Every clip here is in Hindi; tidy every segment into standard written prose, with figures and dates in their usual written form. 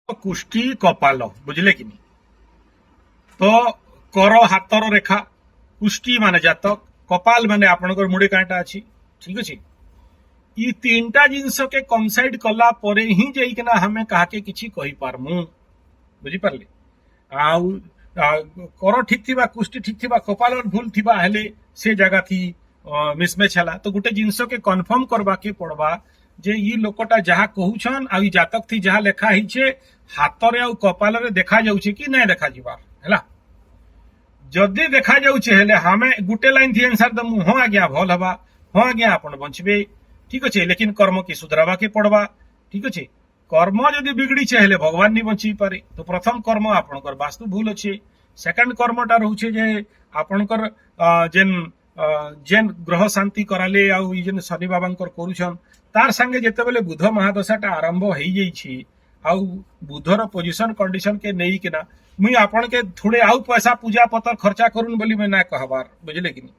कुष्ठी कपाल बुझले कि नहीं। तो कर हाथर रेखा कुष्ठी माने जातक कपाल माने आपनकर मुड़ी कांटा अच्छी ठीक अच्छे ये तीनटा जिनस के कंसाइड कला परे ही जाइकिना हमें काके किछि कहि पारमु बुझी पारले आउ कर ठीक थिबा कुष्ठी ठीक थिबा कपाल भूल थिबा हेले से जगह थी मिसमैच हला तो गुटे जिनस के कन्फर्म करबा के पड़बा जे ई लोकटा जहा कहउछन आ ई जातक थी जहा लेखा हिचे हाथ रे आ कपाल रे देखा जाउछे कि नै देखा जिबार हैला जदि देखा जाउछे हेले हमें गुटे लाइन थी आंसर दमु हां आज्ञा भल हबा हां आज्ञा आपण बंचबे ठीक अच्छे लेकिन कर्म की सुधरावा के पड़वा ठीक अच्छे कर्म जदि बिगड़ी छे हेले भगवान नहीं बंची पारे तो प्रथम कर्म आपनकर वास्तु भूल अच्छे सेकंड कर्मटा रोचे जे आपनकर जेन जेन ग्रह शांति कराले आ जेन शनि बाबांकर करूछन तार संगे जेते बेले बुध महादशाटा आरंभ होई जाई छी आ बुधर पोजिशन कंडीशन के नहीं किना मुई आपन के थोड़े आउ पैसा पूजा पतर खर्चा करून बोली मैं ना कहबार बुझले कि नहीं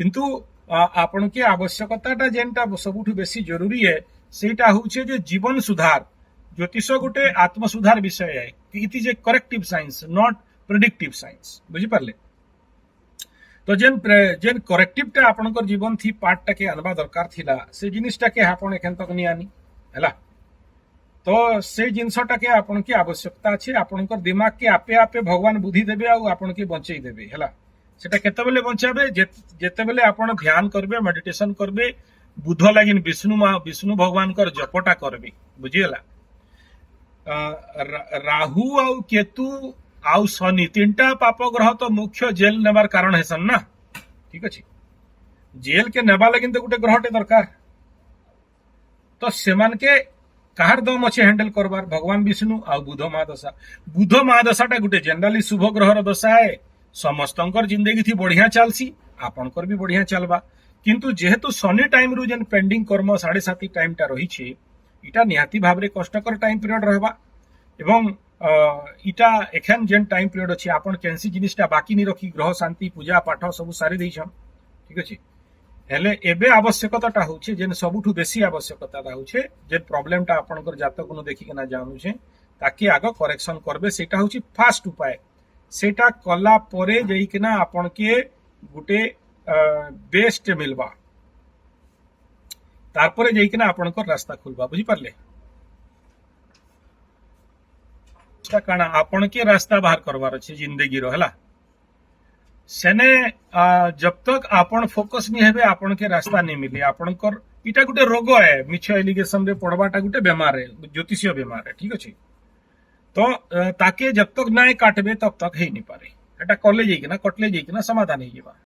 किंतु आपण के आवश्यकताटा जेनटा सबुठु बेसी जरूरी है सेटा होचे जे जीवन सुधार ज्योतिष गोटे आत्म सुधार विषय है it is a corrective science not predictive science बुझी पारले तो जेन जेन करेक्टिवटा आपनकर जीवन थी पार्टटा के अनबा दरकार थिला से जिनिसटा के आपण एखन तक नहीं आनी हैला तो से जिनसटा के आपण की आवश्यकता अछि आपनकर दिमाग के आपे आपे भगवान बुद्धि देबे आ आपण के बंचई देबे हैला सेटा केते बेले बंचाबे जेते बेले आपण ध्यान करबे मेडिटेशन करबे बुध लागिन विष्णु भगवान कर जपटा करबे बुझियला राहु आ केतु आउ शनि तीनटा पाप ग्रह तो मुख्य जेल नेबार कारण हेसन ना ठीक अछि जेल के नेबा लगिन तो गुटे ग्रहटे दरकार तो सेमान के कहार दम अच्छे हैंडल करबार भगवान विष्णु आ बुध महादशाटा गुटे जनरली शुभ ग्रहर दशा है समस्तंकर जिंदगी थी बढ़िया चलसी आपनकर भी बढ़िया चलबा किंतु जेहेतु शनि टाइम रु जेन पेंडिंग कर्म 7.5 टाइम टा रही छे इटा निहाती भाबरे कष्टकर टाइम पीरियड रहबा एवं इटा एखन जेन टाइम पीरियड अछि आपन केनसी जिनिसटा बाकी नहीं रखी ग्रह शांति पूजा पाठ सब सारी दैछन ठीक अछि हेले एबे आवश्यकताटा होचे जेन सबुठु बेसी आवश्यकताटा होचे जेन प्रॉब्लमटा आपनकर जातक नु देखि केना जानू छे ताकि आगो करेक्शन करबे सेटा होची फास्ट उपाय सेटा कला परे जइकिना आपन के गुटे बेस्ट मिलबा तारपरे जइकिना आपनकर रास्ता खुलबा बुझी पारले काना आपन के रास्ता बाहर करवार अछि जिंदगी रो हला सेने जब तक आपन फोकस नहीं हेबे आपन के रास्ता नहीं मिले आपनकर इटा गुटे रोग है मिछ एलिगेशन रे पड़बाटा गुटे बीमार है ज्योतिषीय बीमार है ठीक अछि तो ताके जब तक नाय काटबे तब तक हे नहीं पारे एटा कॉलेज कि ना कटले कि ना समाधान ही जीवा।